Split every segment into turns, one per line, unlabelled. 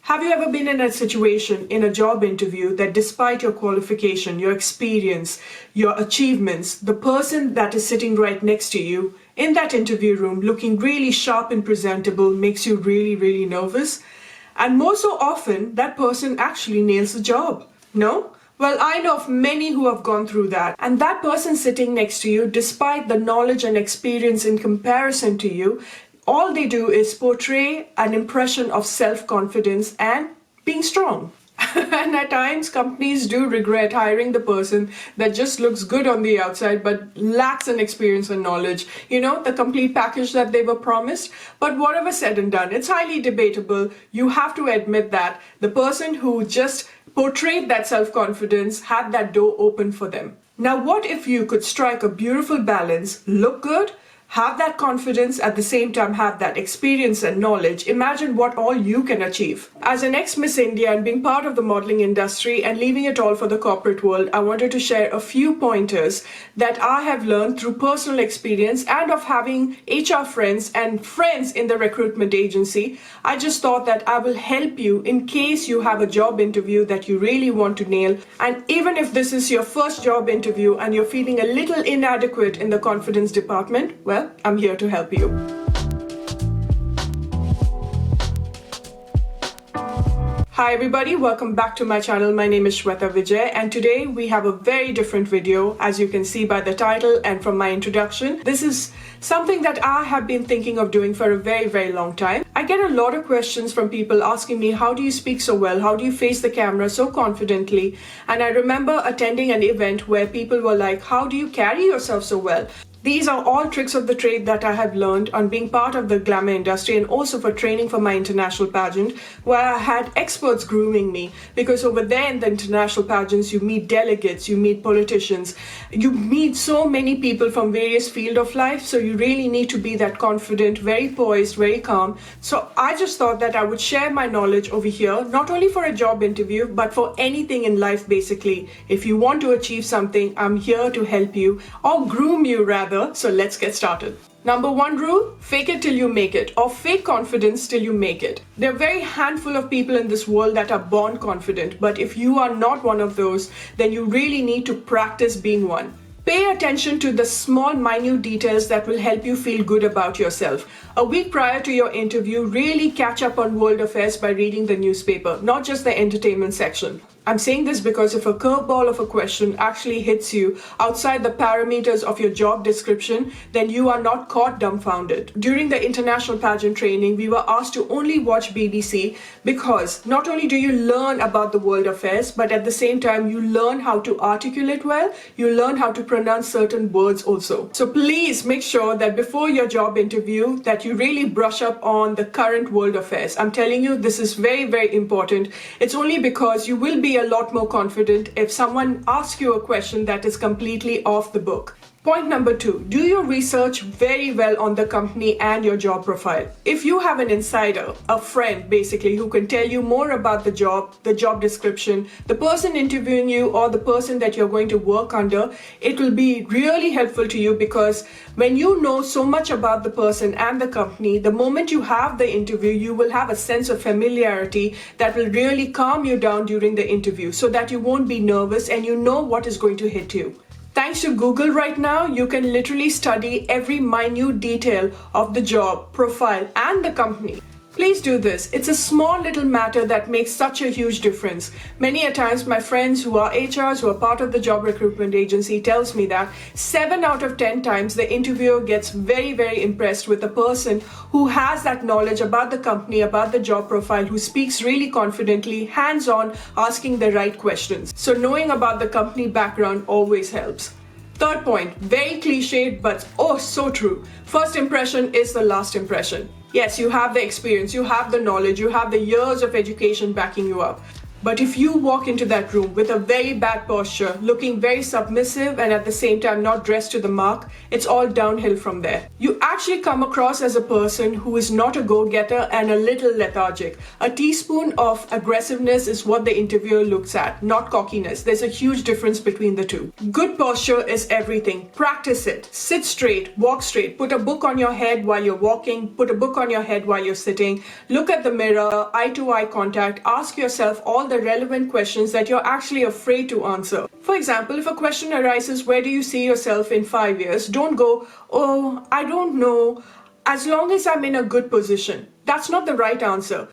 Have you ever been in a situation in a job interview that despite your qualification, your experience, your achievements, the person that is sitting right next to you in that interview room looking really sharp and presentable makes you really nervous? And more so often, that person actually nails the job. No? Well, I know of many who have gone through that. And that person sitting next to you, despite the knowledge and experience in comparison to you, all they do is portray an impression of self-confidence and being strong. And at times, companies do regret hiring the person that just looks good on the outside but lacks an experience and knowledge. You know, the complete package that they were promised. But whatever said and done, it's highly debatable. You have to admit that the person who just portrayed that self-confidence had that door open for them. Now, what if you could strike a beautiful balance, look good, have that confidence, at the same time have that experience and knowledge? Imagine what all you can achieve. As an ex-Miss India and being part of the modeling industry and leaving it all for the corporate world, I wanted to share a few pointers that I have learned through personal experience and of having HR friends and friends in the recruitment agency. I just thought that I will help you in case you have a job interview that you really want to nail. And even if this is your first job interview and you're feeling a little inadequate in the confidence department, well, I'm here to help you. Hi everybody, welcome back to my channel. My name is Shweta Vijay and today we have a very different video, as you can see by the title and from my introduction. This is something that I have been thinking of doing for a very long time. I get a lot of questions from people asking me, how do you speak so well? How do you face the camera so confidently? And I remember attending an event where people were like, how do you carry yourself so well? These are all tricks of the trade that I have learned on being part of the glamour industry and also for training for my international pageant, where I had experts grooming me, because over there in the international pageants you meet delegates, you meet politicians, you meet so many people from various fields of life, so you really need to be that confident, very poised, very calm. So I just thought that I would share my knowledge over here, not only for a job interview but for anything in life basically. If you want to achieve something, I'm here to help you, or groom you rather. So let's get started. Number one rule, fake it till you make it, or fake confidence till you make it. There are very handful of people in this world that are born confident, but if you are not one of those, then you really need to practice being one. Pay attention to the small, minute details that will help you feel good about yourself. A week prior to your interview, really catch up on world affairs by reading the newspaper, not just the entertainment section. I'm saying this because if a curveball of a question actually hits you outside the parameters of your job description, then you are not caught dumbfounded. During the international pageant training, we were asked to only watch BBC because not only do you learn about the world affairs, but at the same time you learn how to articulate well, you learn how to pronounce certain words also. So please make sure that before your job interview that you really brush up on the current world affairs. I'm telling you, this is very important. It's only because you will be a lot more confident if someone asks you a question that is completely off the book. Point number two, do your research very well on the company and your job profile. If you have an insider, a friend basically, who can tell you more about the job description, the person interviewing you or the person that you're going to work under, it will be really helpful to you, because when you know so much about the person and the company, the moment you have the interview, you will have a sense of familiarity that will really calm you down during the interview so that you won't be nervous and you know what is going to hit you. Thanks to Google right now, you can literally study every minute detail of the job, profile, and the company. Please do this. It's a small little matter that makes such a huge difference. Many a times my friends who are HRs, who are part of the job recruitment agency, tells me that 7 out of 10 times the interviewer gets very impressed with the person who has that knowledge about the company, about the job profile, who speaks really confidently, hands-on, asking the right questions. So knowing about the company background always helps. Third point, very cliched but oh so true. First impression is the last impression. Yes, you have the experience, you have the knowledge, you have the years of education backing you up. But if you walk into that room with a very bad posture, looking very submissive and at the same time not dressed to the mark, it's all downhill from there. You actually come across as a person who is not a go-getter and a little lethargic. A teaspoon of aggressiveness is what the interviewer looks at, not cockiness. There's a huge difference between the two. Good posture is everything. Practice it. Sit straight, walk straight, put a book on your head while you're walking, put a book on your head while you're sitting, look at the mirror, eye-to-eye contact, ask yourself all the relevant questions that you're actually afraid to answer. For example, if a question arises, where do you see yourself in 5 years? Don't go, oh, I don't know, as long as I'm in a good position. That's not the right answer.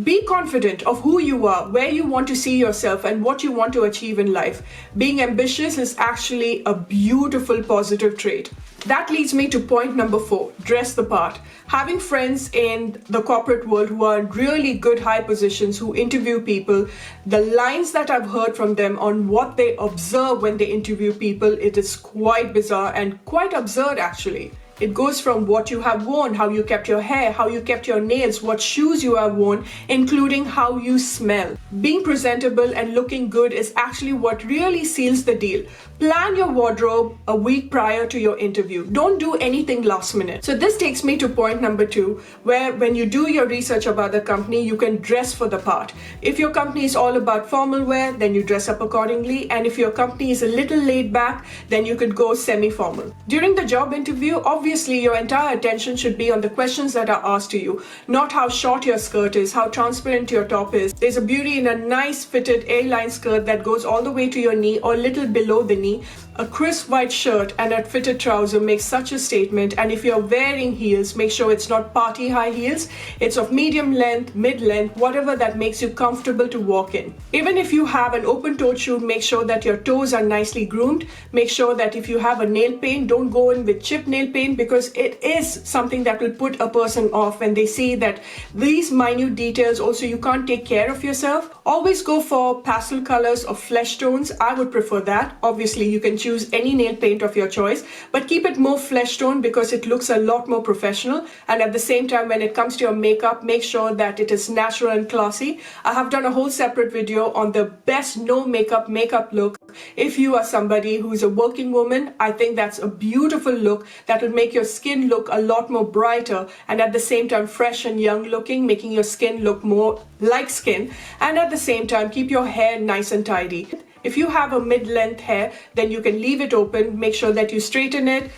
Be confident of who you are, where you want to see yourself, and what you want to achieve in life. Being ambitious is actually a beautiful positive trait. That leads me to point number 4, dress the part. Having friends in the corporate world who are in really good high positions, who interview people, the lines that I've heard from them on what they observe when they interview people, it is quite bizarre and quite absurd actually. It goes from what you have worn, how you kept your hair, how you kept your nails, what shoes you have worn, including how you smell. Being presentable and looking good is actually what really seals the deal. Plan your wardrobe a week prior to your interview. Don't do anything last minute. So this takes me to point number 2, where when you do your research about the company, you can dress for the part. If your company is all about formal wear, then you dress up accordingly. And if your company is a little laid back, then you could go semi-formal. During the job interview, obviously your entire attention should be on the questions that are asked to you, not how short your skirt is, how transparent your top is. There's a beauty in a nice fitted A-line skirt that goes all the way to your knee or a little below the knee. A crisp white shirt and a fitted trouser makes such a statement, and if you're wearing heels, make sure it's not party high heels. It's of medium length, mid length, whatever that makes you comfortable to walk in. Even if you have an open-toed shoe, make sure that your toes are nicely groomed. Make sure that if you have a nail paint, don't go in with chipped nail paint, because it is something that will put a person off when they see that these minute details. Also, you can't take care of yourself. Always go for pastel colors or flesh tones. I would prefer that. Obviously, you can choose any nail paint of your choice, but keep it more flesh tone because it looks a lot more professional. And at the same time, when it comes to your makeup, make sure that it is natural and classy. I have done a whole separate video on the best no makeup look. If you are somebody who is a working woman, I think that's a beautiful look that will make your skin look a lot more brighter and at the same time fresh and young looking, making your skin look more like skin, and at the same time keep your hair nice and tidy. If you have a mid-length hair, then you can leave it open. Make sure that you straighten it,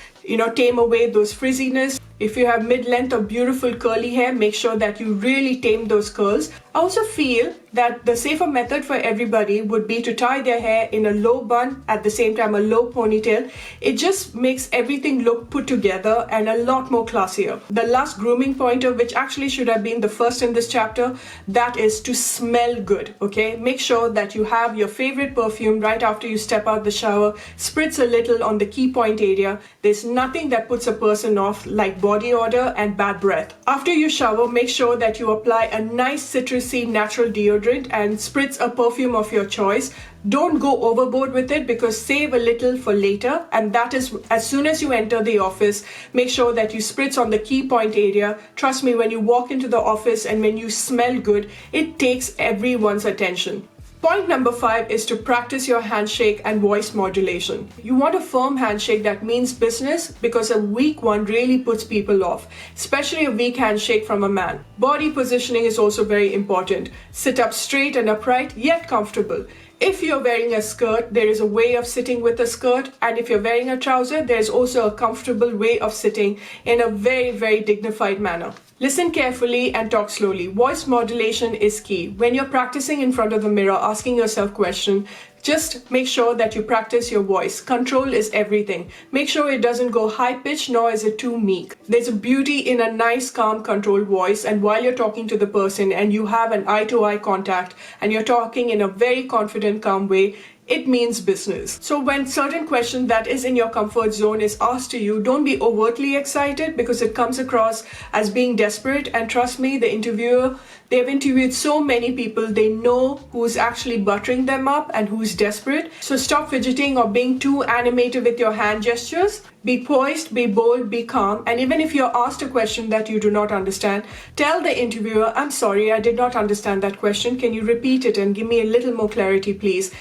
tame away those frizziness. If you have mid-length or beautiful curly hair, make sure that you really tame those curls. I also feel that the safer method for everybody would be to tie their hair in a low bun, at the same time a low ponytail. It just makes everything look put together and a lot more classier. The last grooming pointer, which actually should have been the first in this chapter, that is to smell good, okay? Make sure that you have your favorite perfume right after you step out the shower. Spritz a little on the key point area. There's nothing that puts a person off like body odor and bad breath. After you shower, make sure that you apply a nice citrusy natural deodorant and spritz a perfume of your choice. Don't go overboard with it, because save a little for later, and that is as soon as you enter the office, make sure that you spritz on the key point area. Trust me, when you walk into the office and when you smell good, it takes everyone's attention. Point number 5 is to practice your handshake and voice modulation. You want a firm handshake that means business, because a weak one really puts people off, especially a weak handshake from a man. Body positioning is also very important. Sit up straight and upright, yet comfortable. If you're wearing a skirt, there is a way of sitting with a skirt, and if you're wearing a trouser, there's also a comfortable way of sitting in a very, very dignified manner. Listen carefully and talk slowly. Voice modulation is key. When you're practicing in front of the mirror, asking yourself questions, just make sure that you practice your voice. Control is everything. Make sure it doesn't go high pitched, nor is it too meek. There's a beauty in a nice, calm, controlled voice, and while you're talking to the person and you have an eye-to-eye contact and you're talking in a very confident, calm way, it means business. So when certain question that is in your comfort zone is asked to you, don't be overtly excited because it comes across as being desperate. And trust me, the interviewer, they've interviewed so many people, they know who's actually buttering them up and who's desperate. So stop fidgeting or being too animated with your hand gestures. Be poised, be bold, be calm. And even if you're asked a question that you do not understand, tell the interviewer, I'm sorry, I did not understand that question. Can you repeat it and give me a little more clarity, please?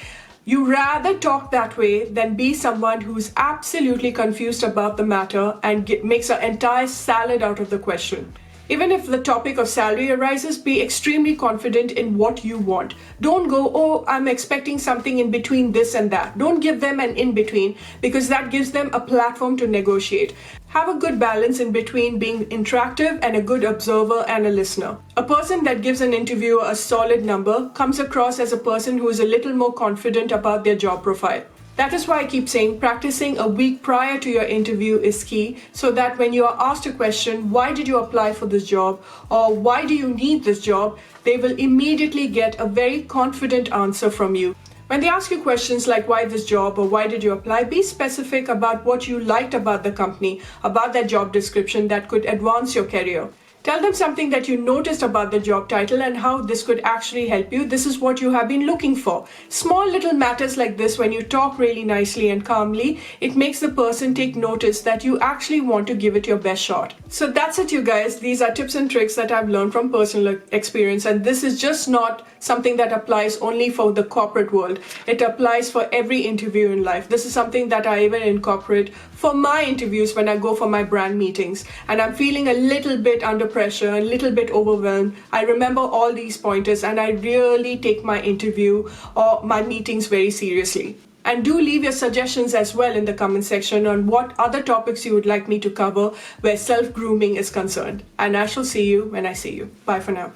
You rather talk that way than be someone who's absolutely confused about the matter and makes an entire salad out of the question. Even if the topic of salary arises, be extremely confident in what you want. Don't go, oh, I'm expecting something in between this and that. Don't give them an in between because that gives them a platform to negotiate. Have a good balance in between being interactive and a good observer and a listener. A person that gives an interviewer a solid number comes across as a person who is a little more confident about their job profile. That is why I keep saying practicing a week prior to your interview is key, so that when you are asked a question, why did you apply for this job, or why do you need this job, they will immediately get a very confident answer from you. When they ask you questions like why this job or why did you apply, be specific about what you liked about the company, about their job description that could advance your career. Tell them something that you noticed about the job title and how this could actually help you. This is what you have been looking for. Small little matters like this, when you talk really nicely and calmly, it makes the person take notice that you actually want to give it your best shot. So that's it, you guys. These are tips and tricks that I've learned from personal experience, and this is just not something that applies only for the corporate world. It applies for every interview in life. This is something that I even incorporate for my interviews when I go for my brand meetings and I'm feeling a little bit under pressure, a little bit overwhelmed. I remember all these pointers and I really take my interview or my meetings very seriously. And do leave your suggestions as well in the comment section on what other topics you would like me to cover where self-grooming is concerned. And I shall see you when I see you. Bye for now.